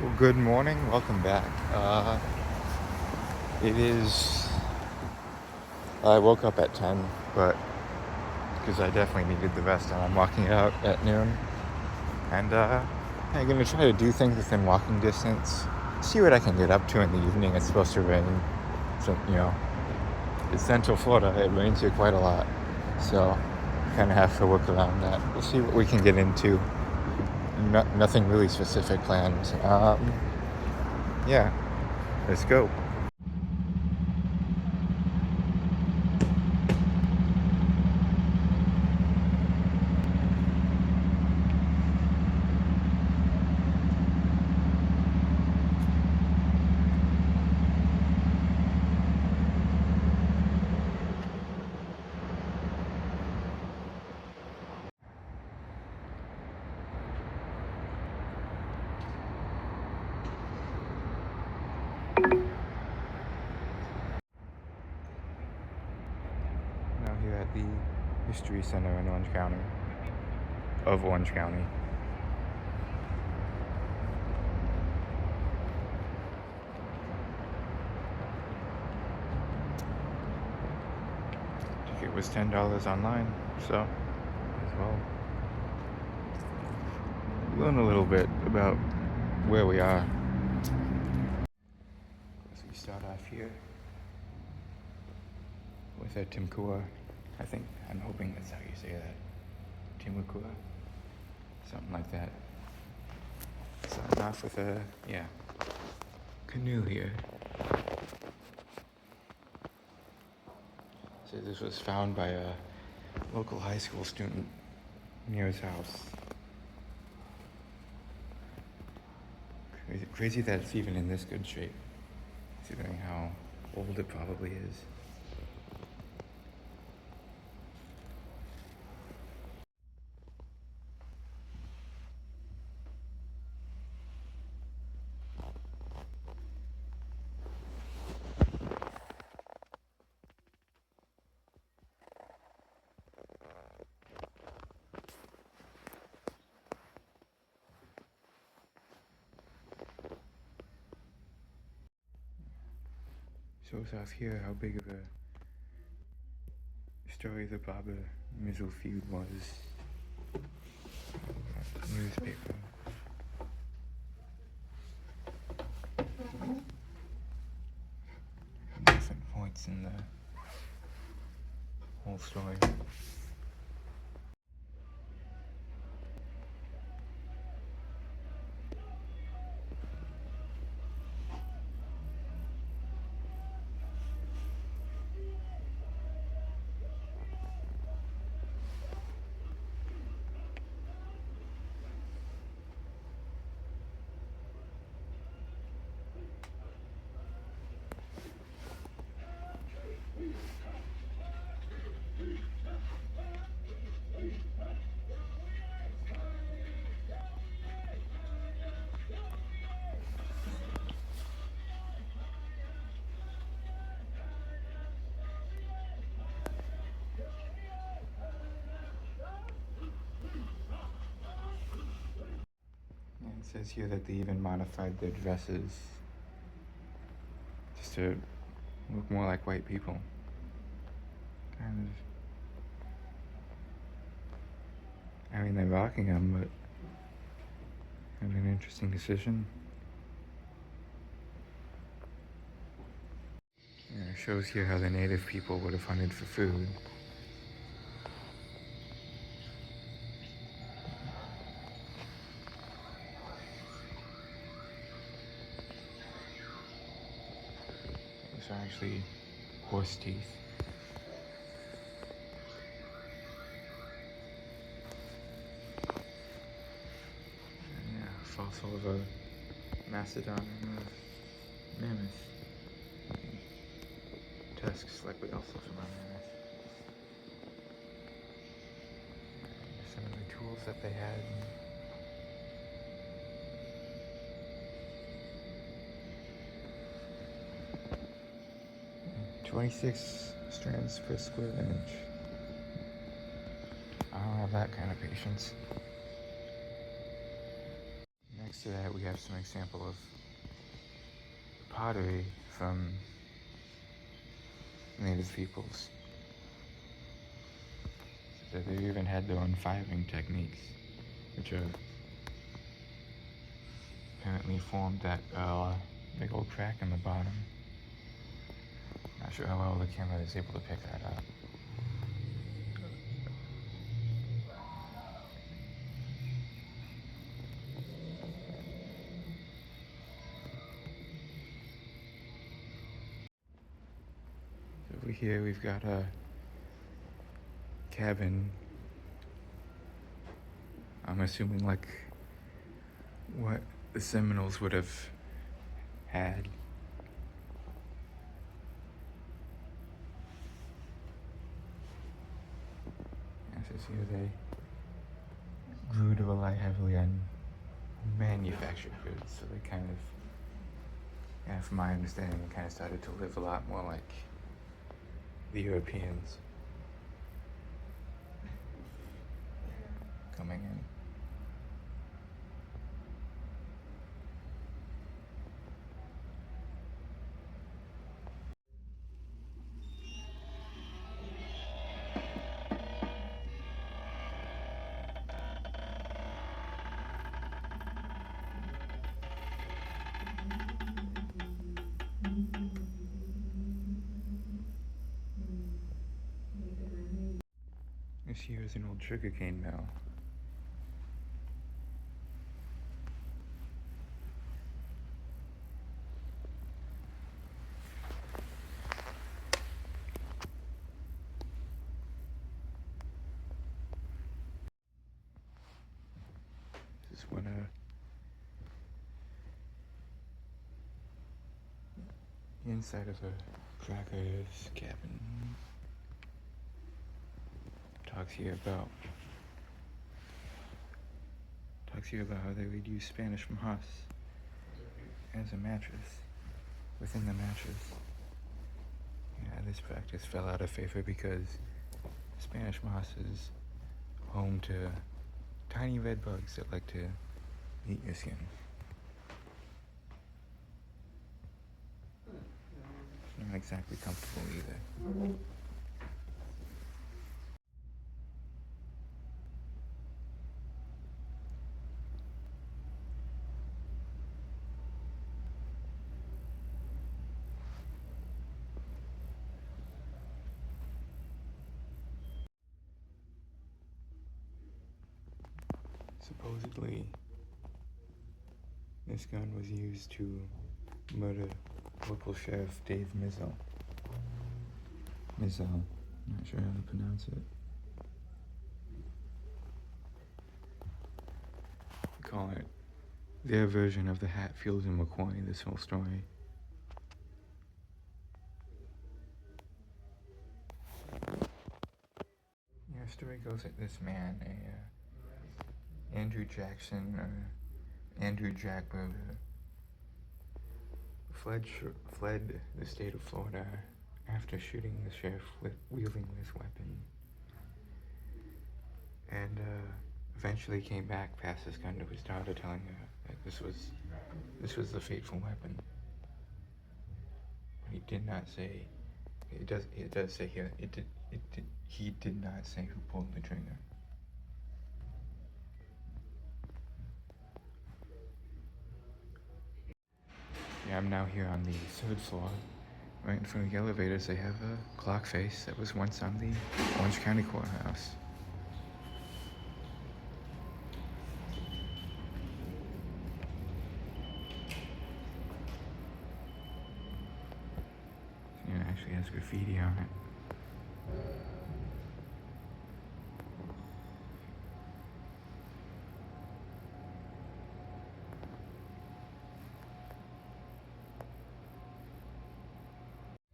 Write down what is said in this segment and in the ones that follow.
Well, good morning. Welcome back. It is. I woke up at 10, but because I definitely needed the rest, and I'm walking out at noon. And I'm gonna try to do things within walking distance. See what I can get up to in the evening. It's supposed to rain, so it's Central Florida. It rains here quite a lot, so kind of have to work around that. We'll see what we can get into. Nothing really specific planned. Yeah, let's go. Now here at the History Center in Orange County, of Orange County. Ticket was $10 online, so as well. Learn a little bit about where we are. So we start off here with a Timkua. I'm hoping that's how you say that. Timukua? Something like that. Starting off with a, canoe here. So this was found by a local high school student near his house. Crazy that it's even in this good shape, considering how old it probably is. Shows off here how big of a story the Barbara Mizzle feud was. Newspaper. Different points in the whole story. And it says here that they even modified their dresses just to look more like white people. Kind of. I mean, they're rocking them, but kind of an interesting decision. It shows here how the native people would have hunted for food. These are actually horse teeth. And fossil of a mastodon and a mammoth. Tusks likely also from a mammoth. Some of the tools that they had. 26 strands per square inch. I don't have that kind of patience. Next next to that, we have some example of pottery from native peoples. So they even had their own firing techniques, which are apparently formed that big old crack in the bottom. Not sure how well the camera is able to pick that up. Over here we've got a cabin. I'm assuming like what the Seminoles would have had. As it says here, they grew to rely heavily on manufactured goods, so they kind of, from my understanding, they kind of started to live a lot more like the Europeans coming in. This here is an old sugarcane mill. This is what the inside of a cracker's cabin. Talks here about how they would use Spanish moss as a mattress within the mattress. Yeah, this practice fell out of favor because Spanish moss is home to tiny red bugs that like to eat your skin. It's not exactly comfortable either. Supposedly, this gun was used to murder local sheriff Dave Mizell. Not sure how to pronounce it. They call it their version of the Hatfields and McCoy, this whole story. Yeah, the story goes that this man, Andrew Jackson, or Andrew Jack Berger, fled the state of Florida after shooting the sheriff wielding this weapon, and eventually came back, passed his gun to his daughter, telling her that this was the fateful weapon. But he did not say. It does say here. He did not say who pulled the trigger. Yeah, I'm now here on the third floor. Right in front of the elevators, they have a clock face that was once on the Orange County Courthouse. It actually has graffiti on it.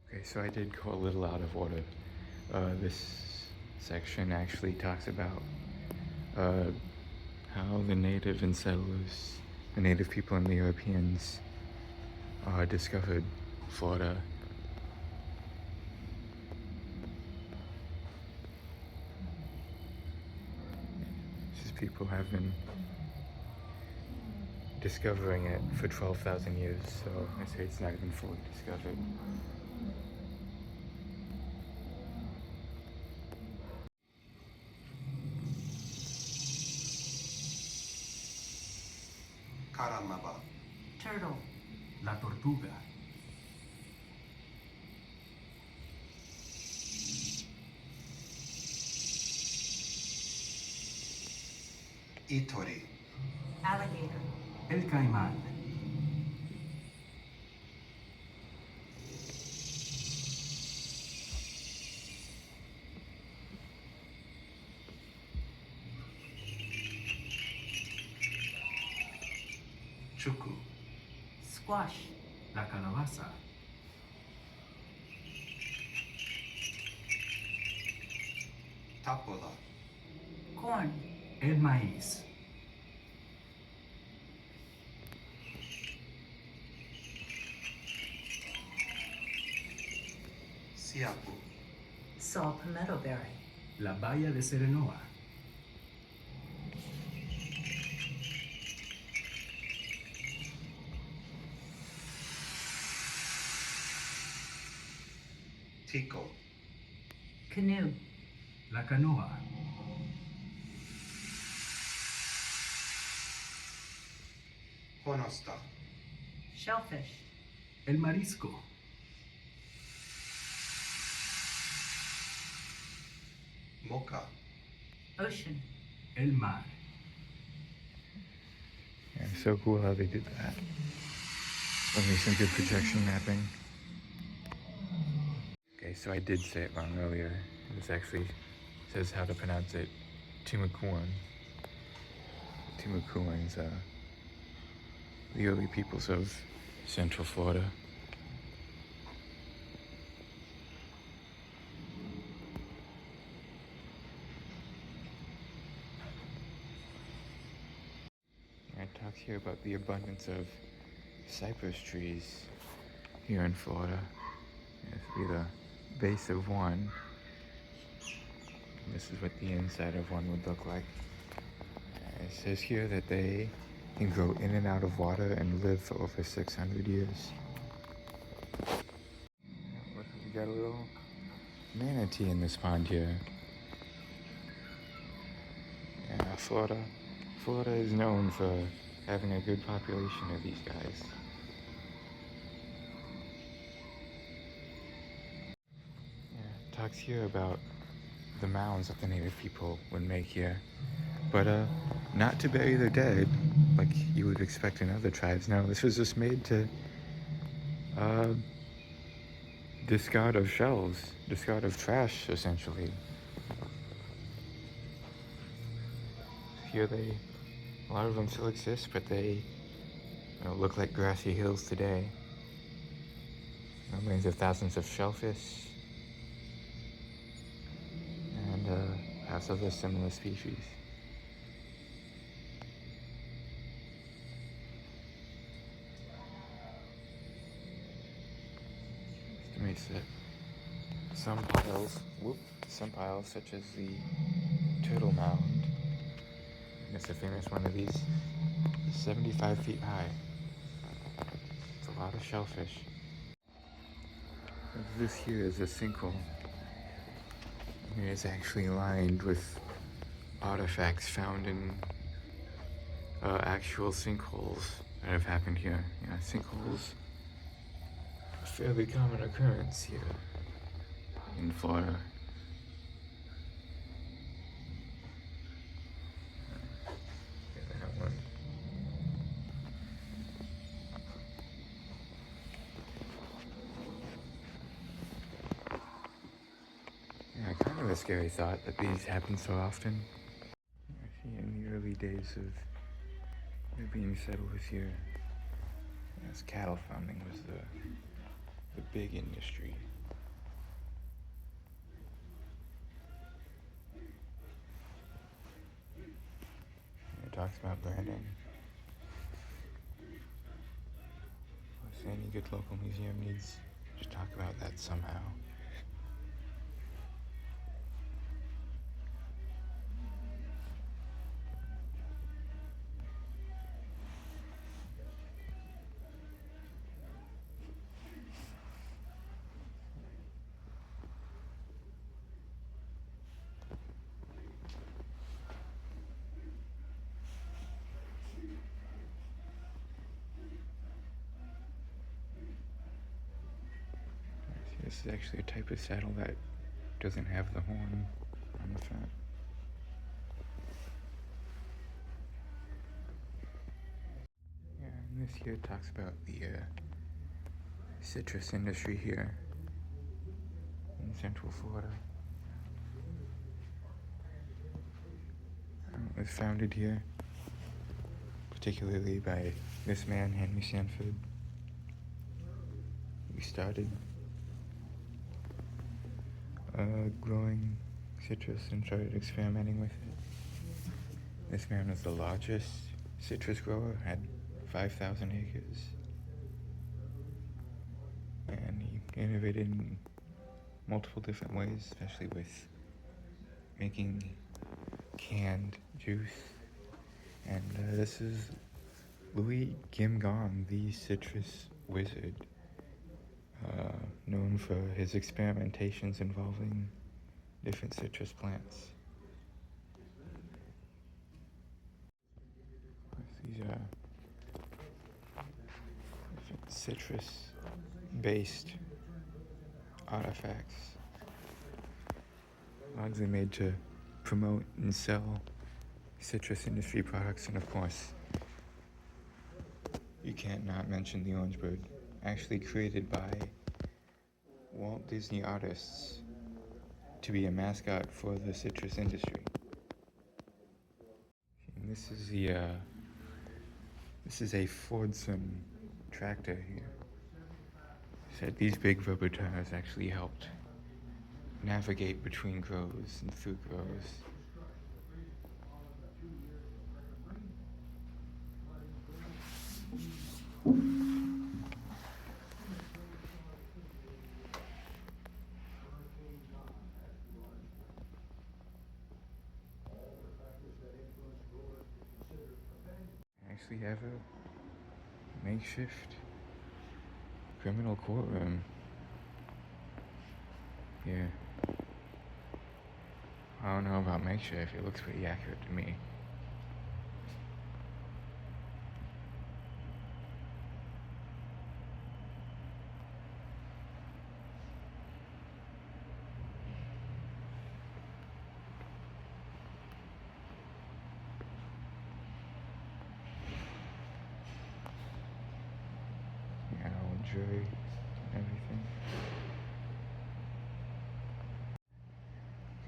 Okay, so I did go a little out of order. This section actually talks about how the native and settlers, the native people and the Europeans, discovered Florida. These people have been discovering it for 12,000 years, so I say it's not even fully discovered. Caramba. Turtle. La tortuga. Itori. Alligator. El caimán. Chucu. Squash. La calabaza. Tapola. Corn. El maíz. Siapu. Saw palmetto berry. La baya de Serenoa. Tico. Canoe. La canoa. Honosta. Shellfish. El marisco. Mocha. Ocean. El mar. Yeah, so cool how they did that. Only some good projection mapping. Okay, so I did say it wrong earlier. This actually says how to pronounce it. Timucuan. Timucuans, the early peoples of Central Florida. It talks here about the abundance of cypress trees here in Florida. This would be the base of one. This is what the inside of one would look like. It says here that they can grow in and out of water and live for over 600 years. We got a little manatee in this pond here. Yeah, Florida is known for having a good population of these guys. Yeah, it talks here about the mounds that the native people would make here. But not to bury their dead, like you would expect in other tribes. No, this was just made to discard of shells, discard of trash, essentially. Here a lot of them still exist, but they look like grassy hills today. Remains of thousands of shellfish and perhaps other similar species. Estimates that some piles, such as the Turtle Mound, it's a famous one of these, is 75 feet high. It's a lot of shellfish. This here is a sinkhole. It is actually lined with artifacts found in actual sinkholes that have happened here. Sinkholes, a fairly common occurrence here in Florida. That one. Yeah, kind of a scary thought that these happen so often. I see in the early days of there being settlers here, yes, cattle farming was the big industry. It talks about branding. So any good local museum needs to talk about that somehow. This is actually a type of saddle that doesn't have the horn on the front. Yeah, and this here talks about the citrus industry here in Central Florida. It was founded here, particularly by this man, Henry Sanford. We started growing citrus and started experimenting with it. This man was the largest citrus grower, had 5,000 acres. And he innovated in multiple different ways, especially with making canned juice. And this is Louis Gimgong, the citrus wizard, known for his experimentations involving different citrus plants. These are different citrus-based artifacts, largely made to promote and sell citrus industry products. And of course, you can't not mention the orange bird, actually created by Walt Disney artists to be a mascot for the citrus industry. And this is a Fordson tractor here. Said these big rubber tires actually helped navigate between groves and through groves. I actually have a makeshift criminal courtroom here. I don't know about makeshift, it looks pretty accurate to me. Yeah, old jury and everything.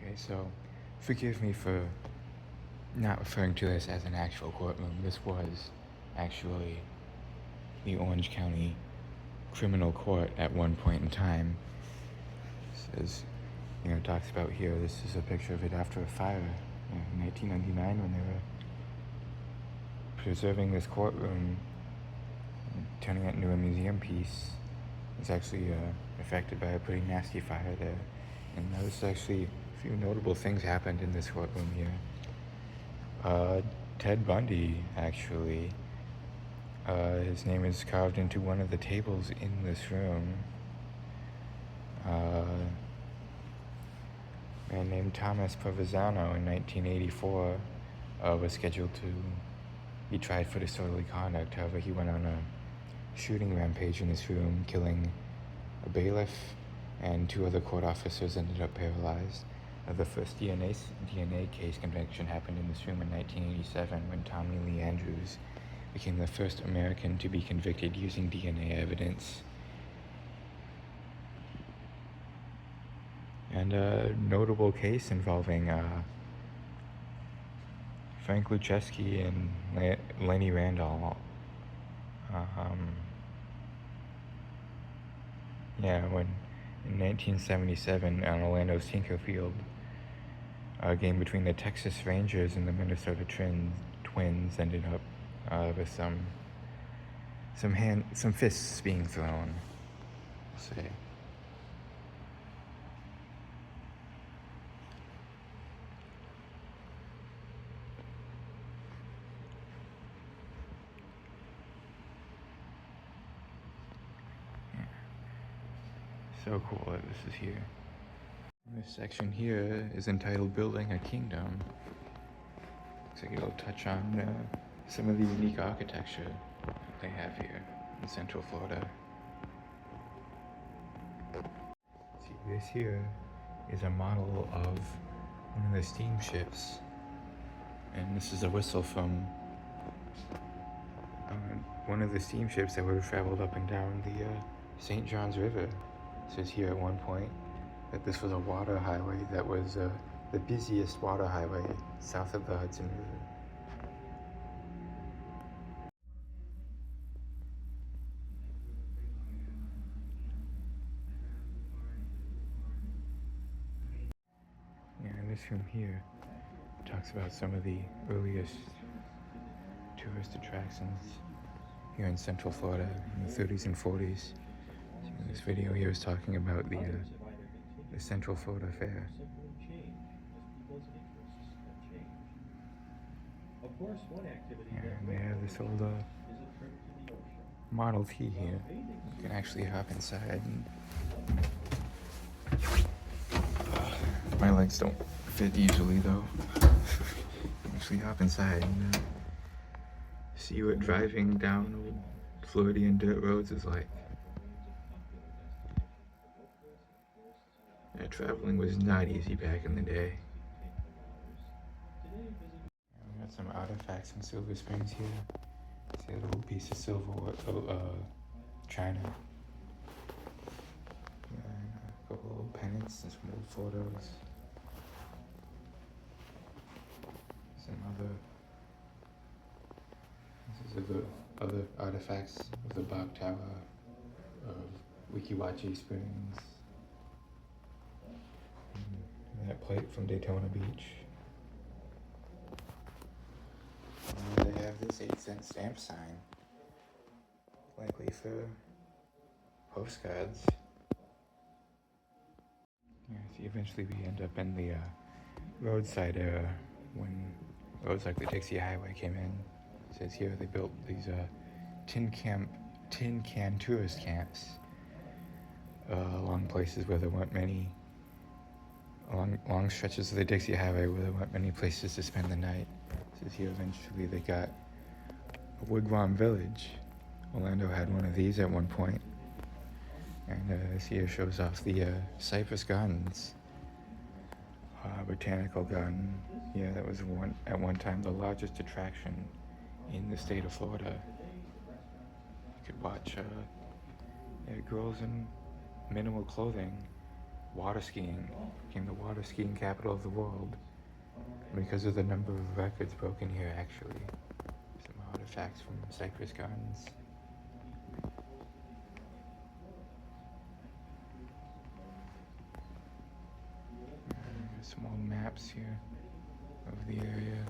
Okay, so forgive me for not referring to this as an actual courtroom. This was actually the Orange County Criminal Court at one point in time. It says, talks about here, this is a picture of it after a fire in 1999 when they were preserving this courtroom, turning it into a museum piece. It's actually affected by a pretty nasty fire there. And there's actually a few notable things happened in this courtroom here. Ted Bundy, actually, his name is carved into one of the tables in this room. A man named Thomas Provenzano in 1984 was scheduled to be tried for disorderly conduct. However, he went on a shooting rampage in this room, killing a bailiff, and 2 other court officers ended up paralyzed. The first DNA case conviction happened in this room in 1987 when Tommy Lee Andrews became the first American to be convicted using DNA evidence. And a notable case involving Frank Lucheski and Lenny Randall. When in 1977 on Orlando's Tinker Field, a game between the Texas Rangers and the Minnesota Twins ended up with some fists being thrown. Say. So cool that this is here. This section here is entitled Building a Kingdom. Looks like it'll touch on some of the unique architecture they have here in Central Florida. This here is a model of one of the steamships, and this is a whistle from one of the steamships that would have traveled up and down the St. John's River. It says here at one point that this was a water highway that was the busiest water highway south of the Hudson River. Yeah, and this room here talks about some of the earliest tourist attractions here in Central Florida in the 30s and 40s. So this video here is talking about the Central Florida Fair. Yeah, and they have this old Model T here. You can actually hop inside and my legs don't fit easily though. Actually hop inside and see what driving down old Floridian dirt roads is like. Yeah, traveling was not easy back in the day. We got some artifacts in Silver Springs here. See a little piece of silver, china. Yeah, and a couple old pennants and some old photos. Some other. This is the other artifacts of the Bog Tower, of Wikiwachi Springs. And that plate from Daytona Beach. And they have this 8-cent stamp sign, likely for postcards. Yeah, so eventually we end up in the roadside era when roads like the Dixie Highway came in. It says here they built these tin can tourist camps along places where there weren't many, along long stretches of the Dixie Highway where there weren't many places to spend the night. It says here eventually they got a wigwam village. Orlando had one of these at one point. And this here shows off the Cypress Gardens, botanical garden. Yeah, that was at one time the largest attraction in the state of Florida. You could watch girls in minimal clothing water skiing. Became the water skiing capital of the world because of the number of records broken here. Actually, some artifacts from Cypress Gardens. Some old maps here of the area.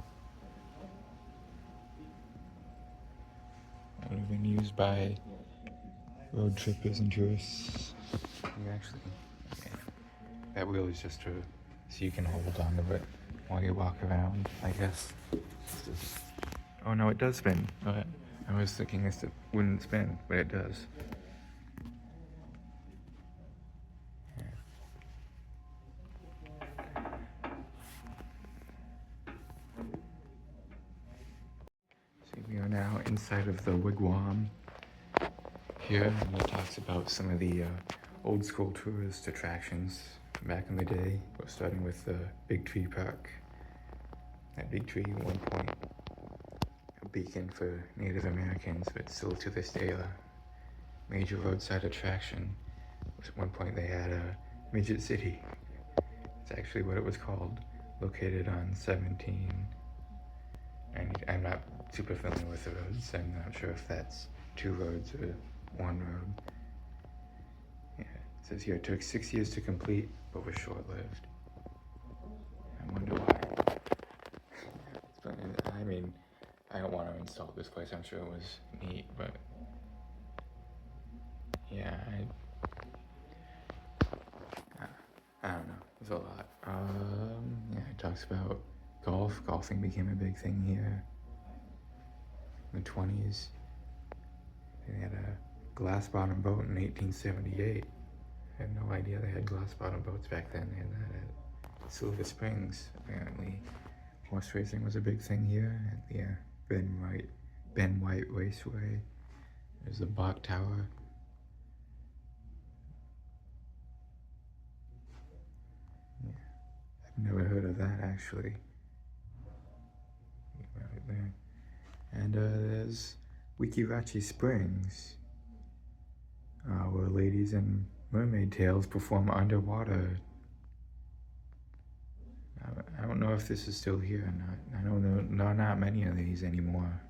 That would have been used by road trippers and tourists. You actually, that wheel is just so you can hold onto it while you walk around, I guess. Oh no, it does spin. Okay. I was thinking this wouldn't spin, but it does. We are now inside of the wigwam here, and it talks about some of the old school tourist attractions back in the day. We're starting with the Big Tree Park. That big tree, at one point, a beacon for Native Americans, but still to this day a major roadside attraction. At one point they had a Midget City. It's actually what it was called, located on 17. And I'm not super familiar with the roads. I'm not sure if that's 2 roads or 1 road. Yeah, it says here it took 6 years to complete, but was short-lived. I wonder why. I mean, I don't want to insult this place. I'm sure it was neat, but yeah, I don't know. There's a lot. Yeah, it talks about golf. Golfing became a big thing here in the 20s. They had a glass-bottom boat in 1878. I had no idea they had glass-bottom boats back then. They had that at Silver Springs, apparently. Horse racing was a big thing here at the Ben White Raceway. There's the Bok Tower. Never heard of that actually. Right there. And there's Wikirachi Springs, where ladies in mermaid tails perform underwater. I don't know if this is still here or not. I don't know. No, not many of these anymore.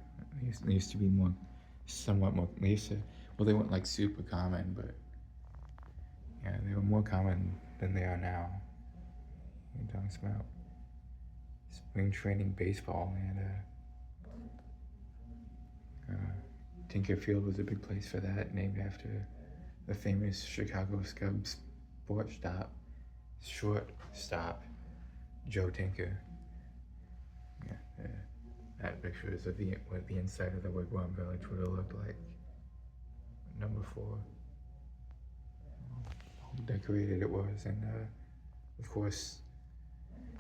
They used to be more, somewhat more. Well, they weren't like super common, but yeah, they were more common than they are now. You're talking about spring training baseball, and Tinker Field was a big place for that, named after the famous Chicago Cubs shortstop, Joe Tinker. Yeah, that picture is of what the inside of the Wigwam Village would have looked like. Number 4. How decorated it was, and of course,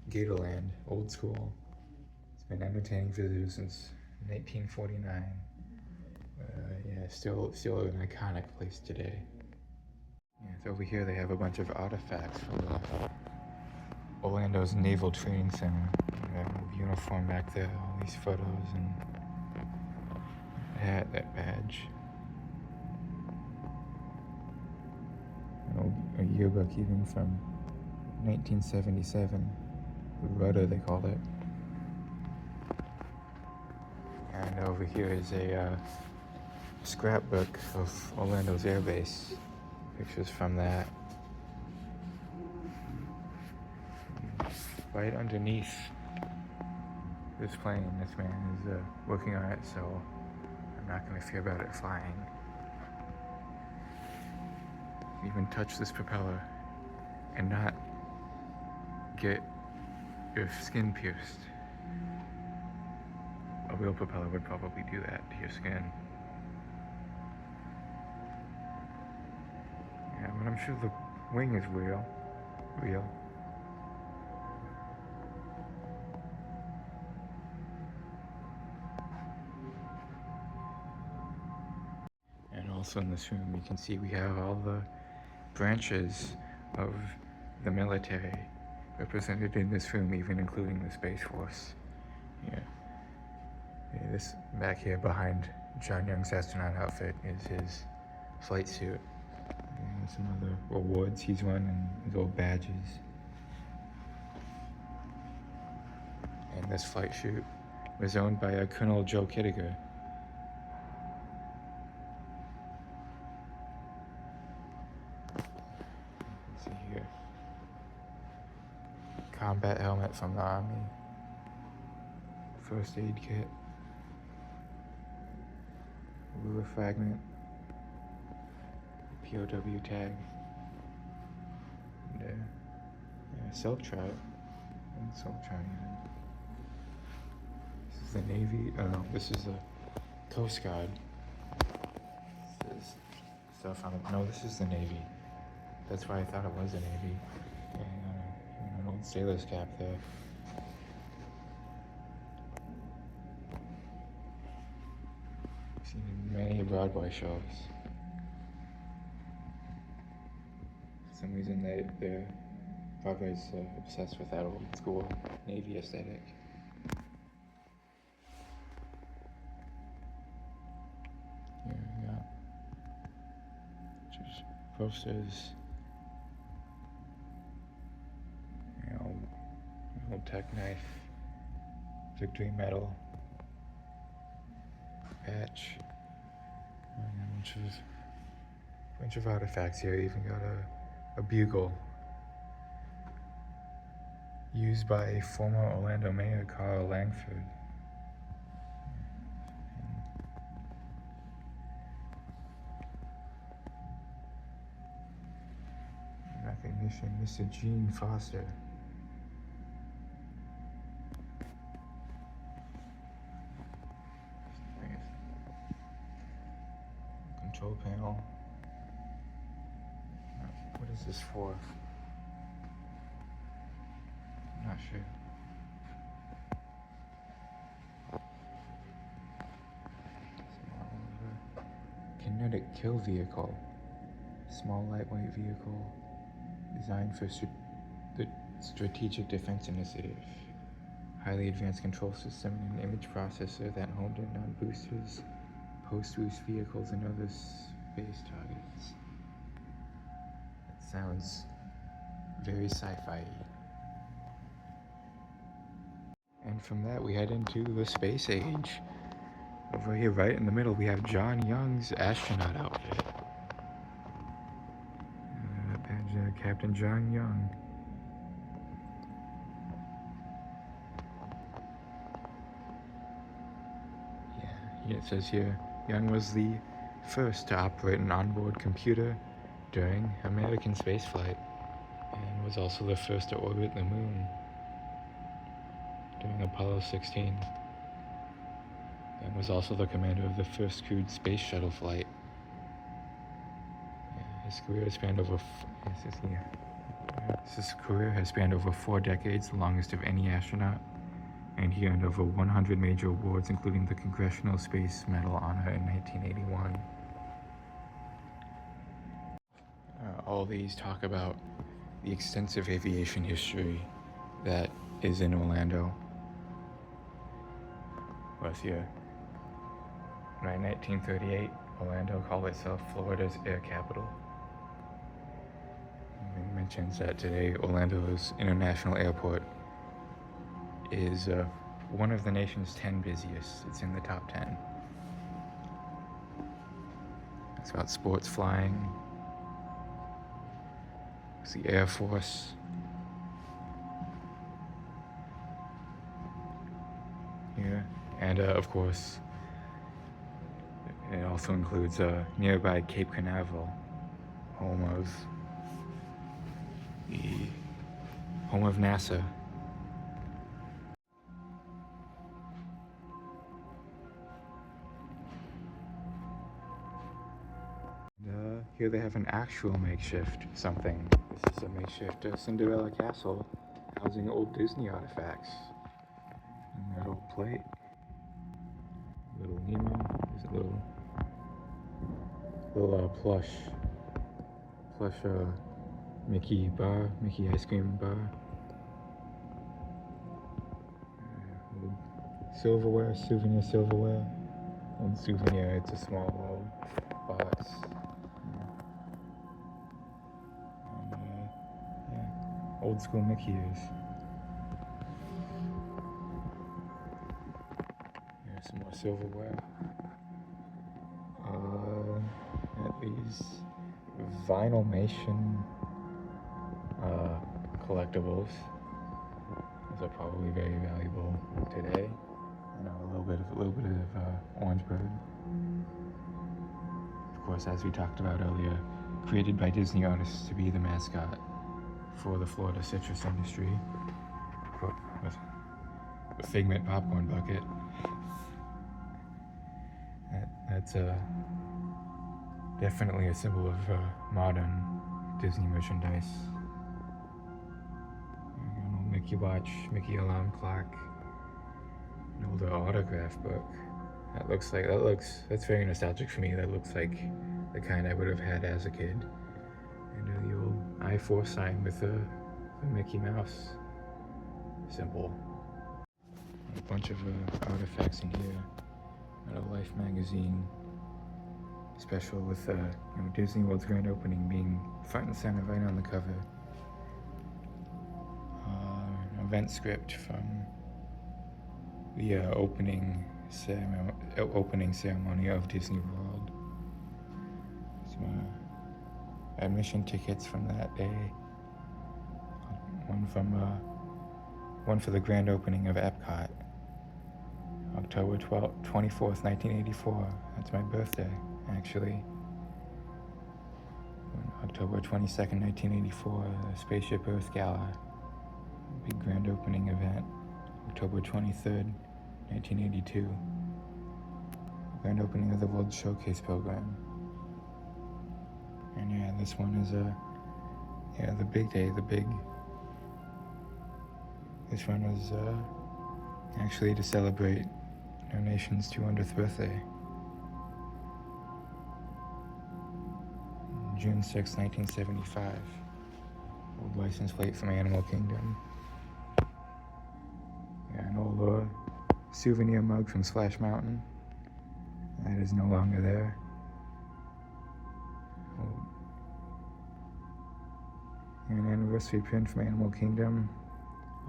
Gatorland, old school. It's been entertaining visitors since 1949. Yeah, still an iconic place today. Yeah, so over here they have a bunch of artifacts from Orlando's Naval Training Center. They have a uniform back there, all these photos, and hat, that badge. A yearbook even from 1977, the rudder they called it. And over here is a scrapbook of Orlando's Air Base. Pictures from that. Right underneath this plane, this man is working on it, so I'm not going to fear about it flying. Even touch this propeller and not get your skin pierced. A real propeller would probably do that to your skin. Yeah, but I'm sure the wing is real. And also in this room, you can see we have all the branches of the military represented in this room, even including the Space Force. Yeah. This back here behind John Young's astronaut outfit is his flight suit. And some other awards he's won and his old badges. And this flight chute was owned by Colonel Joe Kittiger. Let's see here. Combat helmet from the Army. First aid kit. Ruler fragment. POW tag. And silk trout. And silk trout even. This is the Navy. Oh no, this is the Coast Guard. This is stuff on it. No, this is the Navy. That's why I thought it was the Navy. And an old sailor's cap there. I've seen in many Broadway shows. For some reason, they're Broadway's obsessed with that old school Navy aesthetic. Here we got just posters. Old tech knife, victory medal, patch, and a bunch of artifacts here. Even got a bugle used by former Orlando Mayor Carl Langford. Recognition, Mr. Gene Foster. Control panel. What is this for? I'm not sure. Kinetic kill vehicle. Small lightweight vehicle designed for Strategic Defense Initiative. Highly advanced control system and image processor that honed in on boosters, post-boost vehicles, and other space targets. That sounds very sci-fi. And from that we head into the space age. Over here, right in the middle, we have John Young's astronaut outfit. Captain John Young. Yeah, it says here, Young was the first to operate an onboard computer during American spaceflight, and was also the first to orbit the moon during Apollo 16. And was also the commander of the first crewed space shuttle flight. His career spanned over. His career has spanned over 4 decades, the longest of any astronaut, and he earned over 100 major awards, including the Congressional Space Medal honor in 1981. All these talk about the extensive aviation history that is in Orlando. What's here? In 1938, Orlando called itself Florida's air capital. It mentions that today Orlando's International Airport is one of the nation's 10 busiest. It's in the top 10. It's about sports flying. It's the Air Force. Here. And of course, it also includes nearby Cape Canaveral, home of NASA. Here they have an actual makeshift something. This is a makeshift Cinderella castle housing old Disney artifacts. And that old plate. Little Nemo. There's a little plush Mickey bar, Mickey ice cream bar. Old silverware, souvenir silverware. Old souvenir, it's a small old box. And yeah, old school Mickey ears. Here's some more silverware. At these Vinylmation collectibles. Those are probably very valuable today. You know, a little bit of Orange Bird. Of course, as we talked about earlier, created by Disney artists to be the mascot for the Florida citrus industry. With a Figment popcorn bucket. That's definitely a symbol of modern Disney merchandise. An old Mickey watch, Mickey alarm clock, an older autograph book. That's very nostalgic for me. That looks like the kind I would have had as a kid. And the old I-4 sign with the Mickey Mouse symbol. A bunch of artifacts in here. A Life magazine special with Disney World's grand opening being front and center right on the cover. An event script from the opening ceremony of Disney World. Some admission tickets from that day. One for the grand opening of Epcot. October 24th, 1984. That's my birthday, actually. October 22nd, 1984, the Spaceship Earth Gala. Big grand opening event. October 23rd, 1982. Grand opening of the World Showcase program. And yeah, this one is the big day, This one is actually to celebrate our nation's 200th birthday. June 6, 1975. Old license plate from Animal Kingdom. Yeah, an old souvenir mug from Splash Mountain. That is no longer there. An anniversary pin from Animal Kingdom.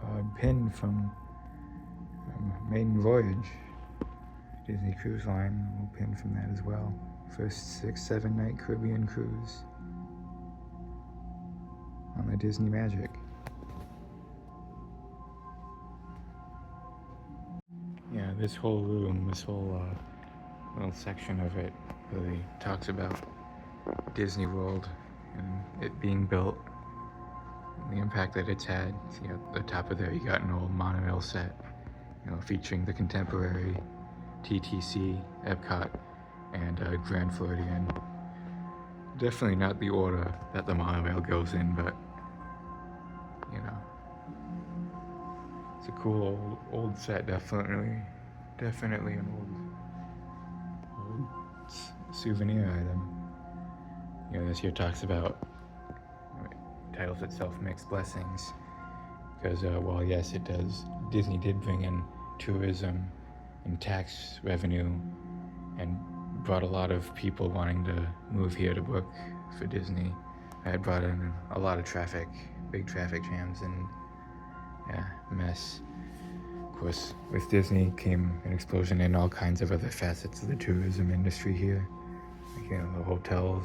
A pin from Maiden Voyage, Disney Cruise Line. A little pin from that as well. First 6-7 night Caribbean cruise on the Disney Magic. Yeah, this whole room, this whole little section of it really talks about Disney World and it being built, and the impact that it's had. See at the top of there you got an old monorail set, featuring the contemporary TTC, Epcot, and Grand Floridian. Definitely not the order that the monorail goes in, but it's a cool old set. Definitely an old souvenir item. This here talks about, titles itself Mixed Blessings, because while yes it does, Disney did bring in tourism and tax revenue and brought a lot of people wanting to move here to work for Disney. I had brought in a lot of traffic, big traffic jams, and mess. Of course, with Disney came an explosion in all kinds of other facets of the tourism industry here, like, the hotels.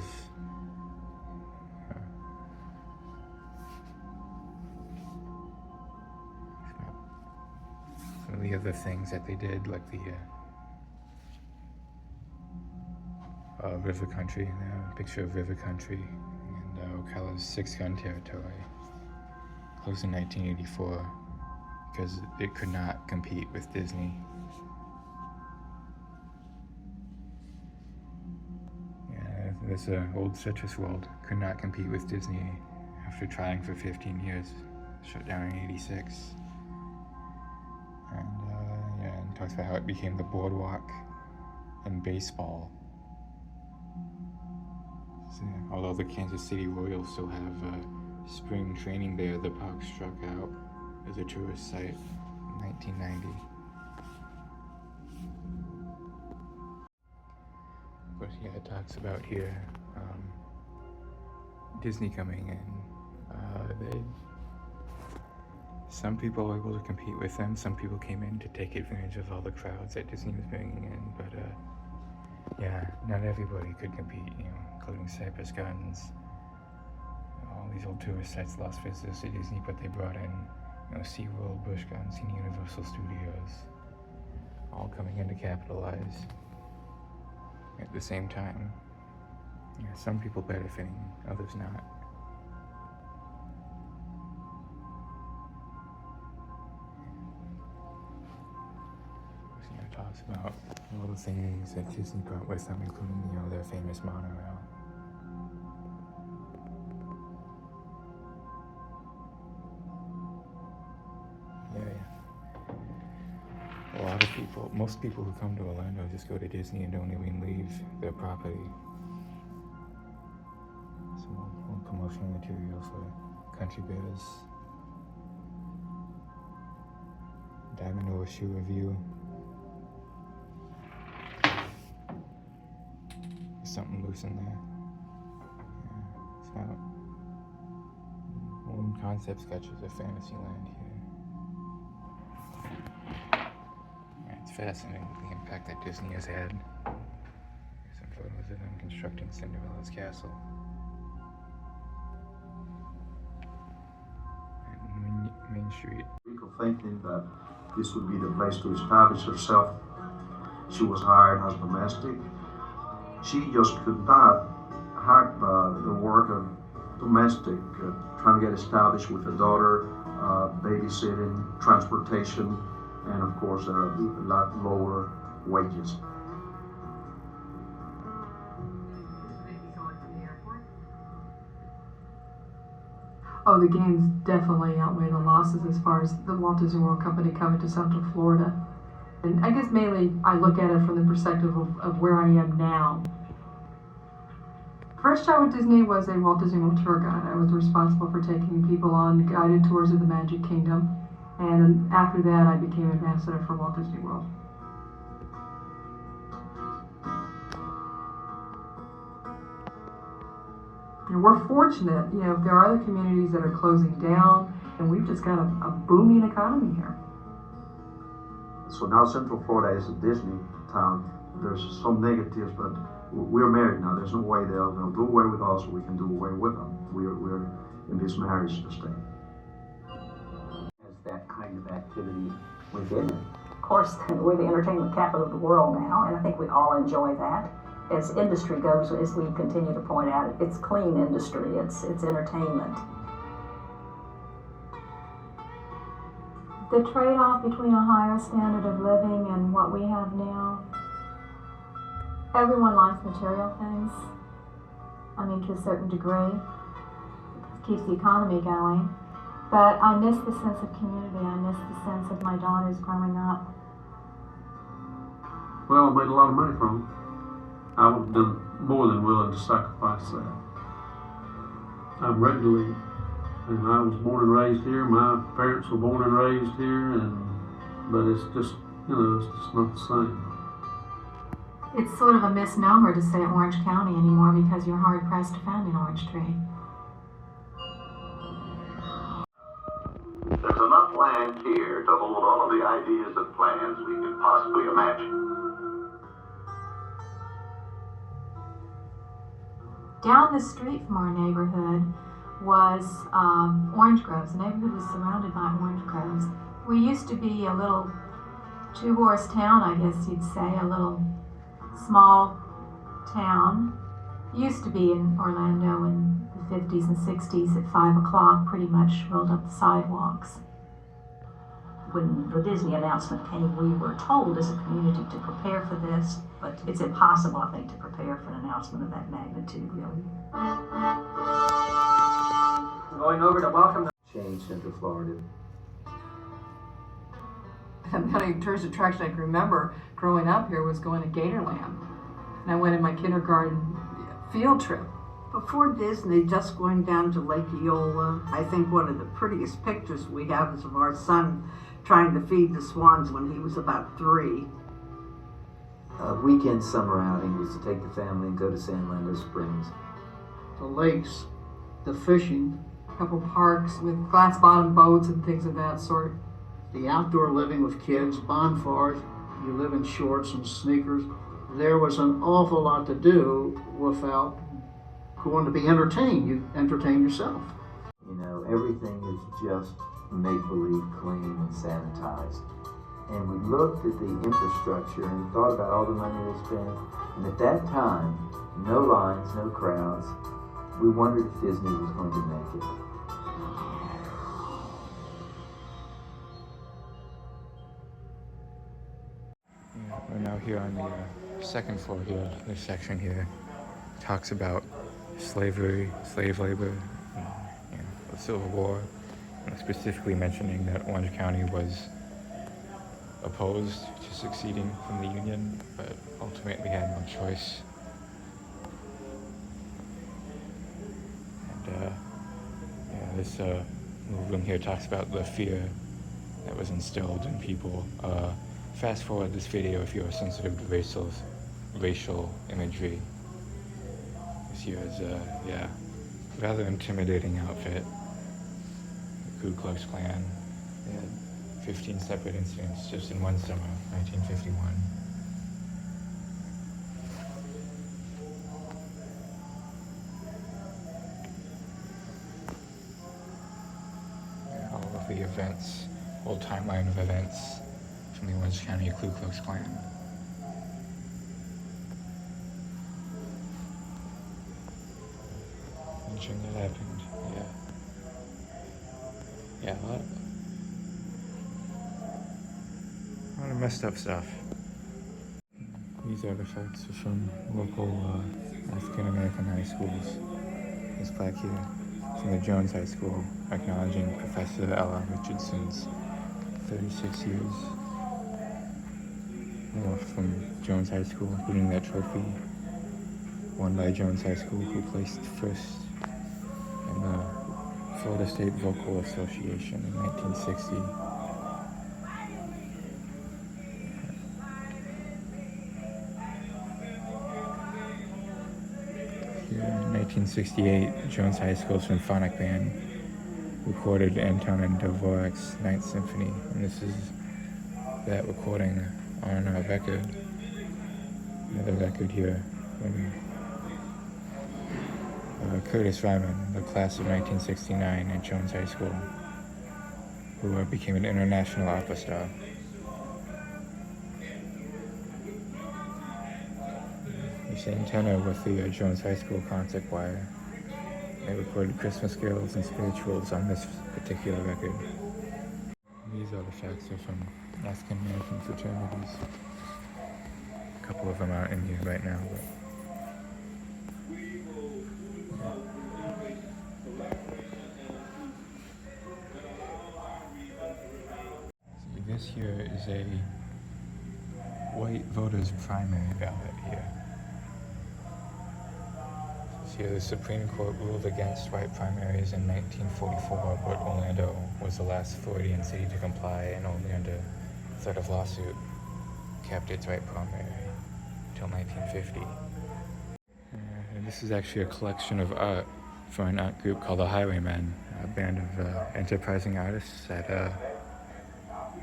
Some of the other things that they did, like the River Country, the picture of River Country and Ocala's 6-gun territory, closed in 1984 because it could not compete with Disney. Yeah, this old citrus world could not compete with Disney after trying for 15 years, shut down in 86. And talks about how it became the boardwalk in baseball. So, although the Kansas City Royals still have spring training there, the park struck out as a tourist site in 1990. But it talks about here Disney coming in. Some people were able to compete with them. Some people came in to take advantage of all the crowds that Disney was bringing in, but not everybody could compete, including Cypress Gardens. All these old tourist sites lost visitors to Disney, but they brought in, SeaWorld, Busch Gardens, and Universal Studios, all coming in to capitalize at the same time. Some people benefiting, others not. Talks about all the things that Disney brought with them, including, their famous monorail. A lot of people, most people who come to Orlando just go to Disney and don't even leave their property. Some more promotional material for Country Bears. Diamond Ore Shoe Review. Something loose in there. It's not old concept sketches of Fantasyland here. It's fascinating the impact that Disney has had. Here's some photos of them constructing Cinderella's castle. And Main Street. Thinking that this would be the place to establish herself. She was hired as domestic. She just could not hack the work of domestic, trying to get established with a daughter, babysitting, transportation, and of course a lot lower wages. Oh, the gains definitely outweigh the losses as far as the Walt Disney World Company coming to Central Florida. And I guess mainly I look at it from the perspective of where I am now First job at Disney was a Walt Disney World tour guide. I was responsible for taking people on guided tours of the Magic Kingdom. And after that, I became ambassador for Walt Disney World. And we're fortunate, there are other communities that are closing down, and we've just got a booming economy here. So now Central Florida is a Disney town. There's some negatives, but we're married now. There's no way they'll do away with us, or we can do away with them. We're in this marriage to stay. As that kind of activity within it. Of course, we're the entertainment capital of the world now, and I think we all enjoy that. As industry goes, as we continue to point out, it's clean industry, it's entertainment. The trade-off between a higher standard of living and what we have now, everyone likes material things, to a certain degree. It keeps the economy going. But I miss the sense of community. I miss the sense of my daughters growing up. Well, I made a lot of money from them. I would have been more than willing to sacrifice that. I'm ready to leave. And I was born and raised here. My parents were born and raised here, but it's just, it's just not the same. It's sort of a misnomer to say Orange County anymore because you're hard-pressed to find an orange tree. There's enough land here to hold all of the ideas and plans we could possibly imagine. Down the street from our neighborhood was orange groves. The neighborhood was surrounded by orange groves. We used to be a little two-horse town, I guess you'd say, a little small town. Used to be in Orlando in the 50s and 60s at 5 o'clock, pretty much rolled up the sidewalks. When the Disney announcement came, we were told as a community to prepare for this, but it's impossible, I think, to prepare for an announcement of that magnitude, really. Going over to welcome Change Central Florida. And the only tourist attraction I can remember growing up here was going to Gatorland. And I went in my kindergarten field trip. Before Disney, just going down to Lake Eola, I think one of the prettiest pictures we have is of our son trying to feed the swans when he was about 3. A weekend summer outing was to take the family and go to San Orlando Springs. The lakes, the fishing, A couple parks with glass bottom boats and things of that sort. the outdoor living with kids, bonfires, you live in shorts and sneakers. There was an awful lot to do without going to be entertained. You entertain yourself. Everything is just make-believe, clean and sanitized. And we looked at the infrastructure and thought about all the money they spent. And at that time, no lines, no crowds. We wondered if Disney was going to make it. We're now here on the second floor here. This section here talks about slavery, slave labor, the Civil War, specifically mentioning that Orange County was opposed to succeeding from the Union, but ultimately had no choice. And this room here talks about the fear that was instilled in people. Fast forward this video if you're sensitive to racial imagery. This here is a rather intimidating outfit. The Ku Klux Klan. They had 15 separate incidents just in one summer, 1951. All of the events, whole timeline of events from the Orange County Ku Klux Klan. Mentioned that happened, yeah, a lot of messed up stuff. These artifacts are from local African American high schools. This plaque here from the Jones High School, acknowledging Professor Ella Richardson's 36 years from Jones High School, including that trophy. won by Jones High School, who placed first in the Florida State Vocal Association in 1960. Here in 1968, Jones High School's symphonic band recorded Antonin Dvorak's Ninth Symphony, and this is that recording on a record. Another record here from Curtis Ryman, the class of 1969 at Jones High School, who became an international opera star. He sang tenor with the Jones High School concert choir. They recorded Christmas carols and spirituals on this particular record. These artifacts are from African American fraternities. A couple of them aren't in here right now, but see, this here is a white voters primary ballot here. Here, the Supreme Court ruled against white primaries in 1944, but Orlando was the last Floridian city to comply, and only under threat of lawsuit kept its white primary until 1950. And this is actually a collection of art from an art group called the Highwaymen, a band of enterprising artists that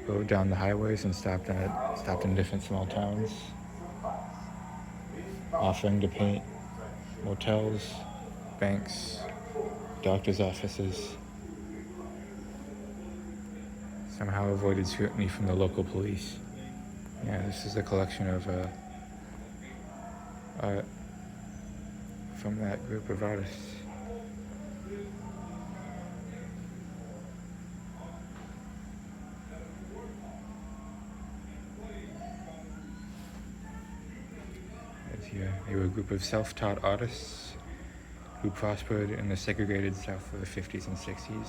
rode down the highways and stopped in different small towns, offering to paint motels, banks, doctor's offices. Somehow avoided scrutiny from the local police. Yeah, this is a collection of art from that group of artists. They were a group of self-taught artists who prospered in the segregated South of the 50s and 60s.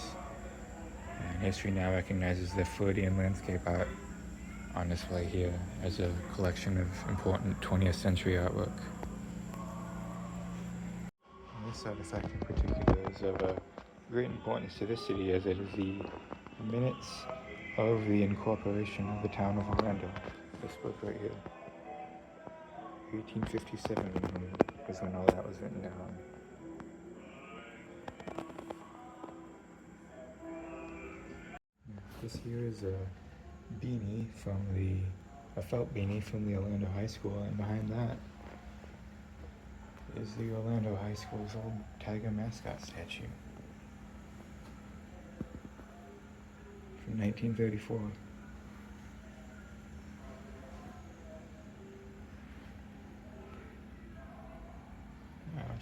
And history now recognizes the Floridian landscape art on display here as a collection of important 20th century artwork. And this artifact in particular is of great importance to this city, as it is the minutes of the incorporation of the town of Orlando. This book right here. 1857 was when all that was written down. This here is a beanie from a felt beanie from the Orlando High School, and behind that is the Orlando High School's old tiger mascot statue from 1934.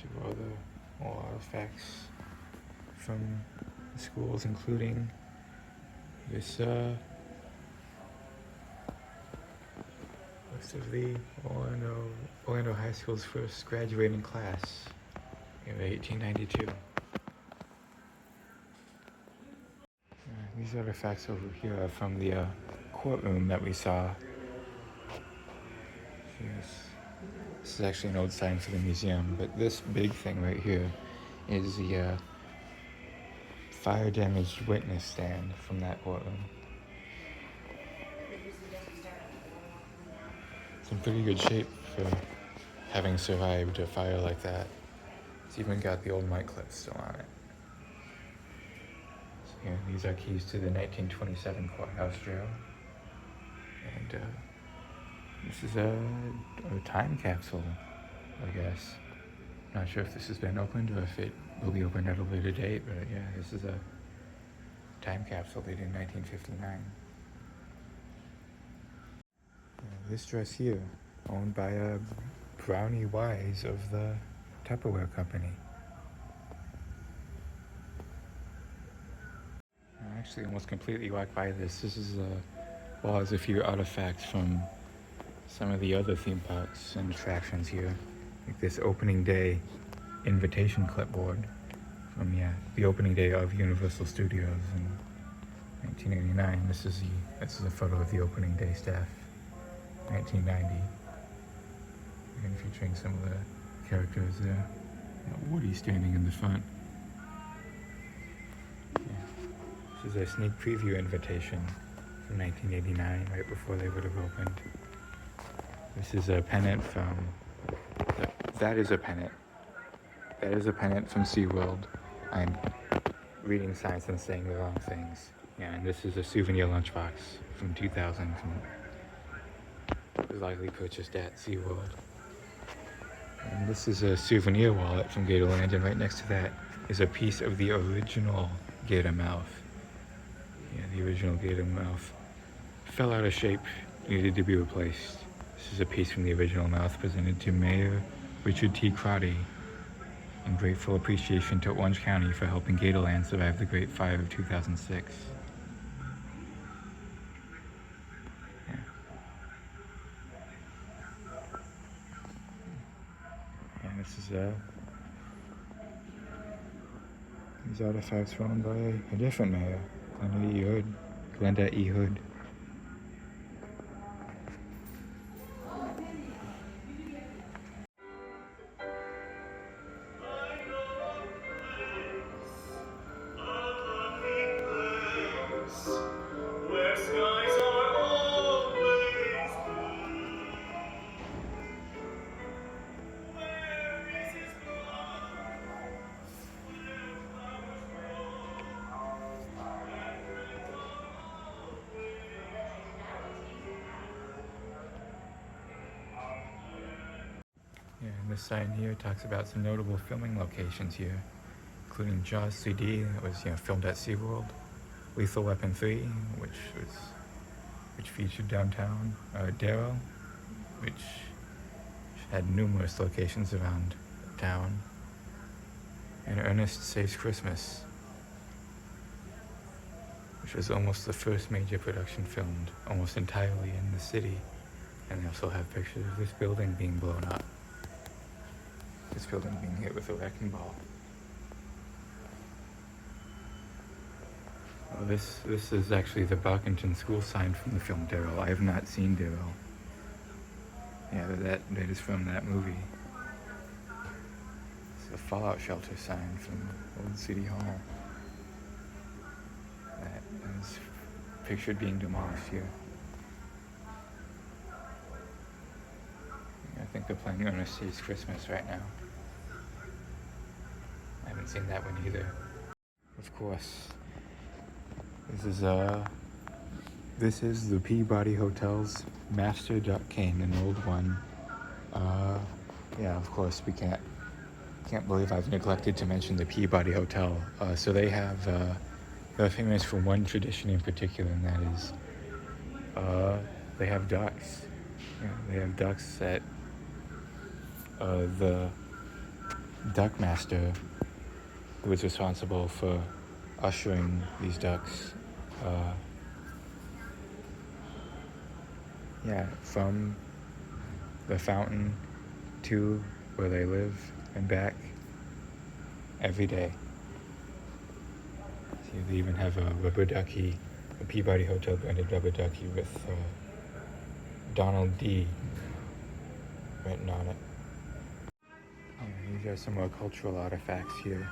Of other artifacts from the schools, including this list of the Orlando High School's first graduating class in 1892. These artifacts over here are from the courtroom that we saw. This is actually an old sign for the museum, but this big thing right here is the fire-damaged witness stand from that courtroom. It's in pretty good shape for having survived a fire like that. It's even got the old mic clips still on it. So, yeah, these are keys to the 1927 courthouse jail. And this is a time capsule, I guess. Not sure if this has been opened or if it will be opened at a later date, but yeah, this is a time capsule dated in 1959. This dress here, owned by Brownie Wise of the Tupperware Company. I actually almost completely walked by this. This is has a few artifacts from some of the other theme parks and attractions here, like this opening day invitation clipboard from the opening day of Universal Studios in 1989. This is a photo of the opening day staff, 1990, and featuring some of the characters there. Woody standing in the front. Yeah. This is a sneak preview invitation from 1989, right before they would have opened. This is a pennant from... That is a pennant. That is a pennant from SeaWorld. I'm reading signs and saying the wrong things. Yeah, and this is a souvenir lunchbox from 2000. It was likely purchased at SeaWorld. And this is a souvenir wallet from Gatorland, and right next to that is a piece of the original gator mouth. Yeah, the original gator mouth fell out of shape, needed to be replaced. This is a piece from the original mouth presented to Mayor Richard T. Crotty in grateful appreciation to Orange County for helping Gatorland survive the Great Fire of 2006. Yeah. And this is these artifacts were owned by a different mayor, Glenda E. Hood. Yeah, and this sign here talks about some notable filming locations here, including Jaws 3D, that was filmed at SeaWorld, Lethal Weapon 3, which featured downtown, Darrow, which had numerous locations around town, and Ernest Saves Christmas, which was almost the first major production filmed almost entirely in the city. And they also have pictures of this building being blown up. This building being hit with a wrecking ball. Well, this is actually the Barkington School sign from the film Darrow. I have not seen Darrow. Yeah, that is from that movie. It's a fallout shelter sign from Old City Hall. That is pictured being demolished here. I think they're playing Ernest Saves Christmas right now. I haven't seen that one either. Of course, this is the Peabody Hotel's master duck cane, an old one. Yeah, of course, we can't believe I've neglected to mention the Peabody Hotel. So they're famous for one tradition in particular, and that is they have ducks. Yeah, they have ducks that the duck master, who was responsible for ushering these ducks from the fountain to where they live and back every day. See, they even have a rubber ducky, a Peabody Hotel branded rubber ducky with Donald D. written on it. These are some more cultural artifacts here,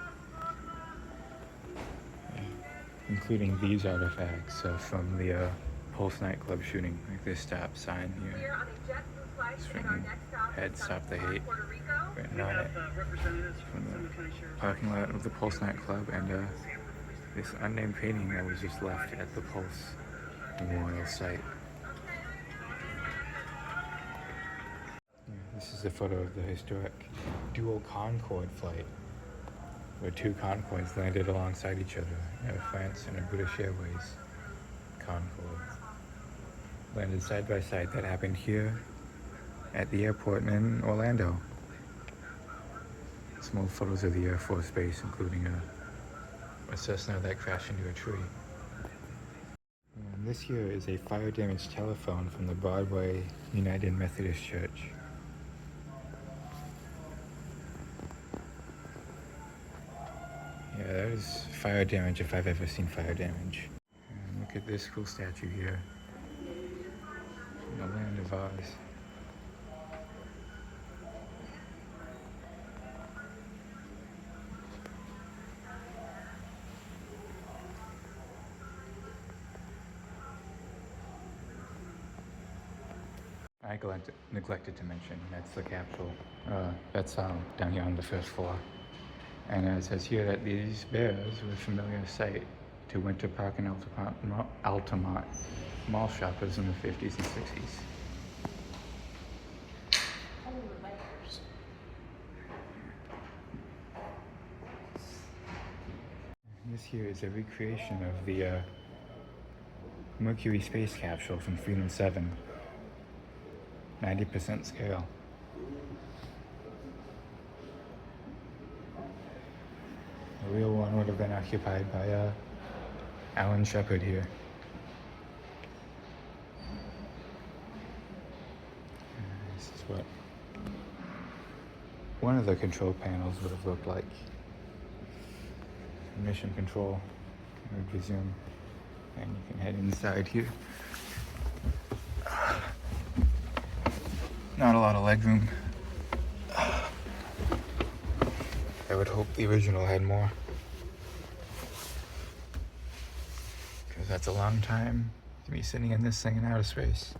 including these artifacts from the Pulse nightclub shooting, like this stop sign here. It's written, "Head Stop the Hate," written on it, from the parking lot of the Pulse nightclub, and this unnamed painting that was just left at the Pulse Memorial site. This is a photo of the historic dual Concorde flight, where two Concordes landed alongside each other, Air France and a British Airways Concorde. Landed side by side. That happened here at the airport in Orlando. Some old photos of the Air Force Base, including a Cessna that crashed into a tree. And this here is a fire-damaged telephone from the Broadway United Methodist Church. Yeah, that is fire damage if I've ever seen fire damage. And look at this cool statue here. In the land of Oz. neglected to mention, that's the capsule. That's down here on the first floor. And it says here that these bears were a familiar sight to Winter Park and Altamont mall shoppers in the 50s and 60s. This here is a recreation of the Mercury space capsule from Freedom 7. 90% scale. The real one would have been occupied by Alan Shepard here. This is what one of the control panels would have looked like. Mission control, I would presume. And you can head inside here. Not a lot of legroom. I would hope the original had more. Because that's a long time to be sitting in this thing in outer space.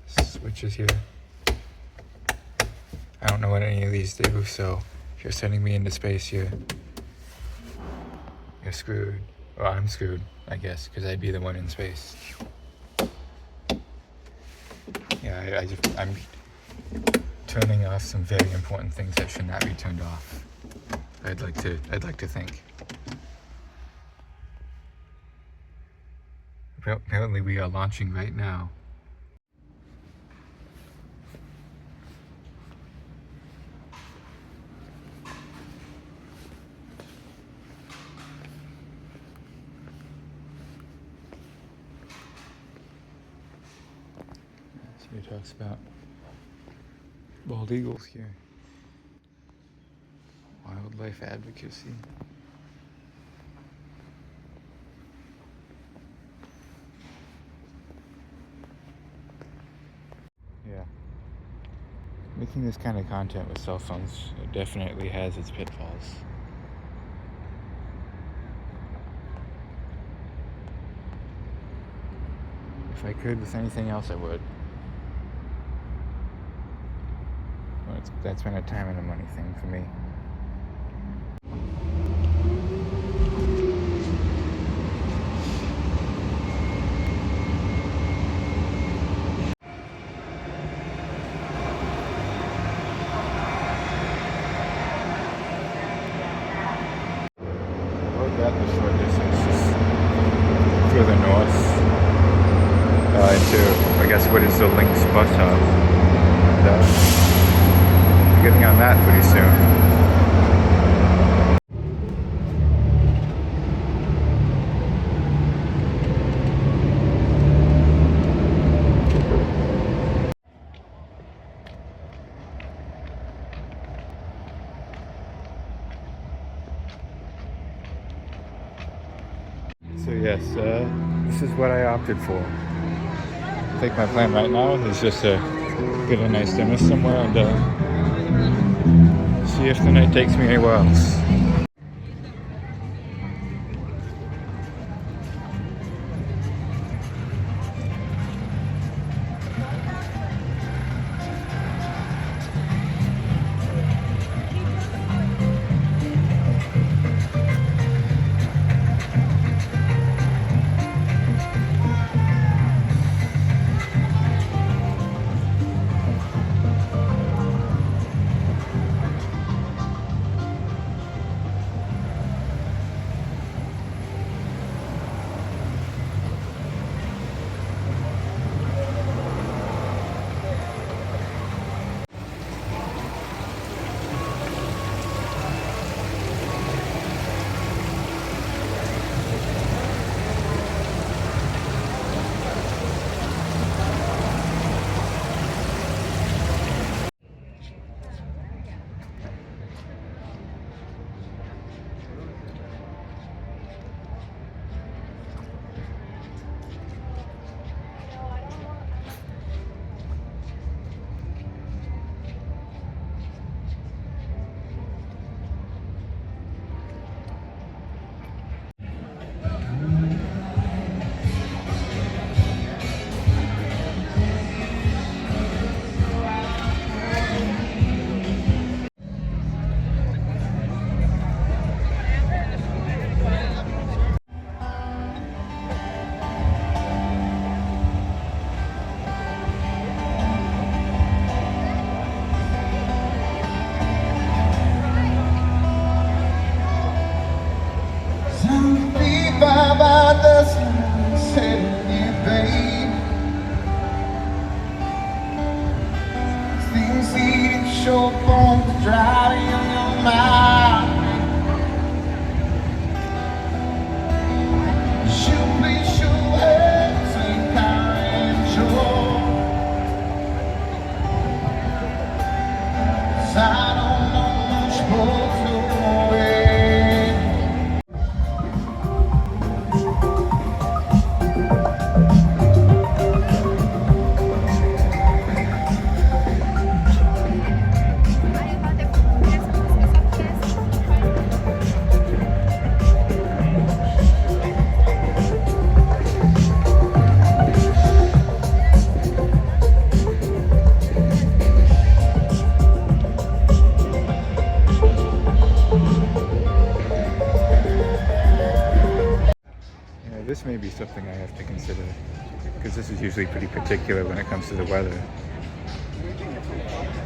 Switches here. I don't know what any of these do, so if you're sending me into space, you're screwed. Well, I'm screwed, I guess, because I'd be the one in space. Yeah, I'm turning off some very important things that should not be turned off. I'd like to think. Apparently we are launching right now. He talks about bald eagles here, wildlife advocacy. Yeah, making this kind of content with cell phones, it definitely has its pitfalls. If I could with anything else, I would. That's been a time and a money thing for me. About that, the short distance, just further north into, I guess, what is the Lynx bus hub. And, getting on that pretty soon. So yes, this is what I opted for. I think my plan right now is just to get a nice dinner somewhere and see if the night takes me anywhere else. your bones driving on your mind. You place your hands in power and joy. 'Cause I don't know much more to wait. Yeah, this may be something I have to consider, because this is usually pretty particular when it comes to the weather.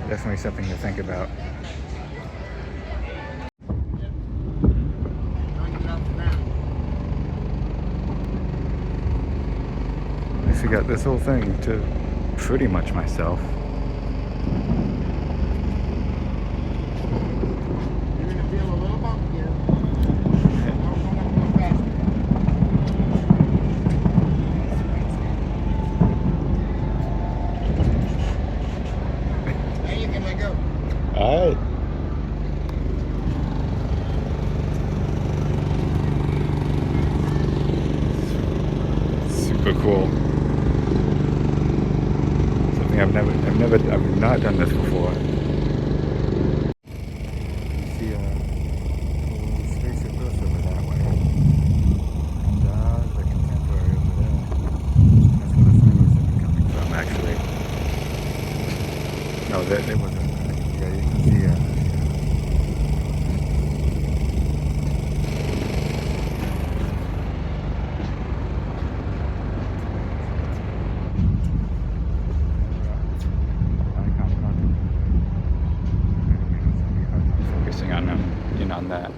Definitely something to think about. I actually got this whole thing to pretty much myself. Alright. Super cool. Something I've not done this before. See a little spaceship goes over that way. And the contemporary over there. That's where the flames have been coming from, actually. No, there wasn't. Yeah, you can see focusing on that.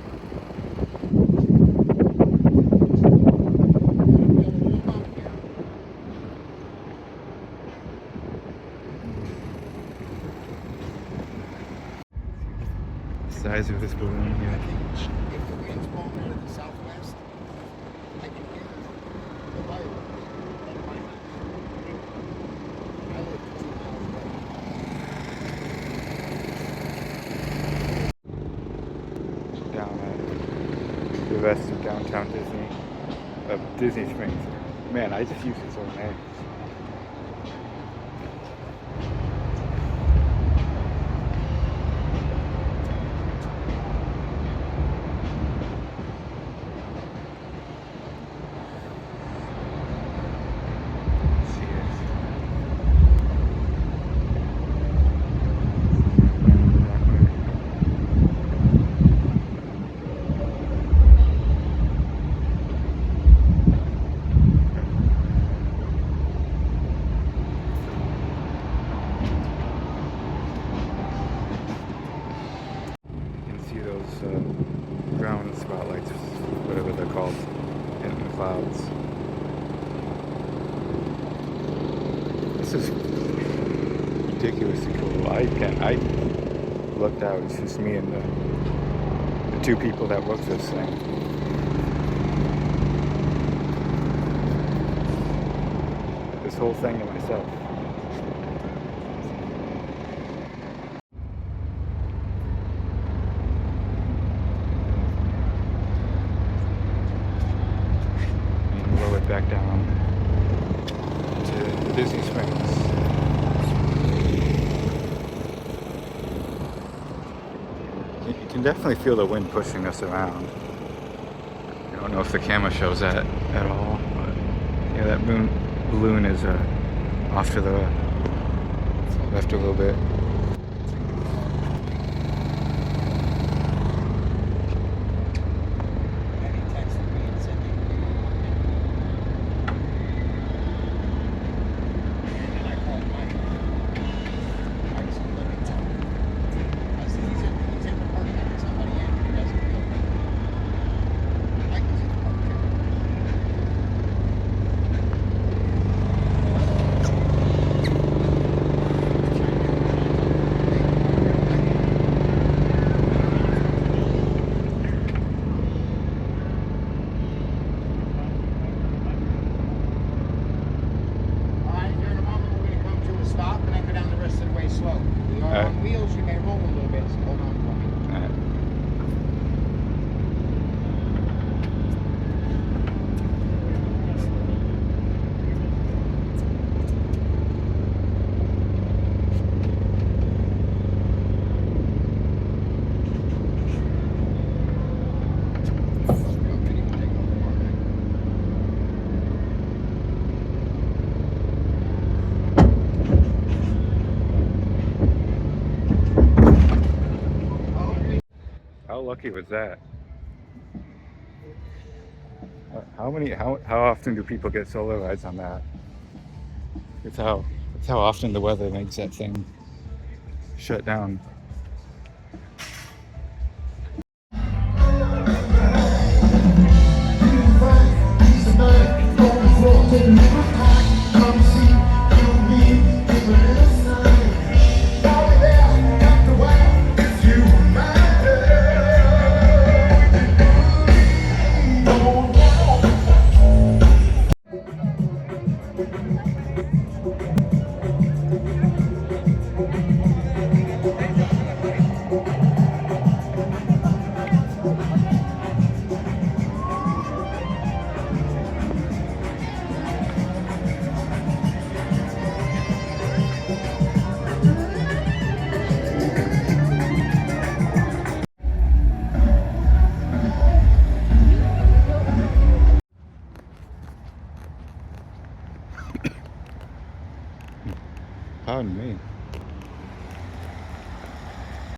The size of this balloon here. If the wind's blowing out of the southwest, I can hear the light. I live 2 miles away. Down at the rest of downtown Disney Springs. Man, I just use his own name. Ground spotlights, whatever they're called, in the clouds. This is ridiculously cool. I looked out, it's just me and the 2 people that work this thing. This whole thing to myself. Back down to Disney Springs. You can definitely feel the wind pushing us around. I don't know if the camera shows that at all, but yeah, that balloon is off to the left a little bit. Alright. On wheels, you may roll a little bit, so hold on for me. Alright. How lucky was that? How often do people get solo rides on that? It's how often the weather makes that thing shut down.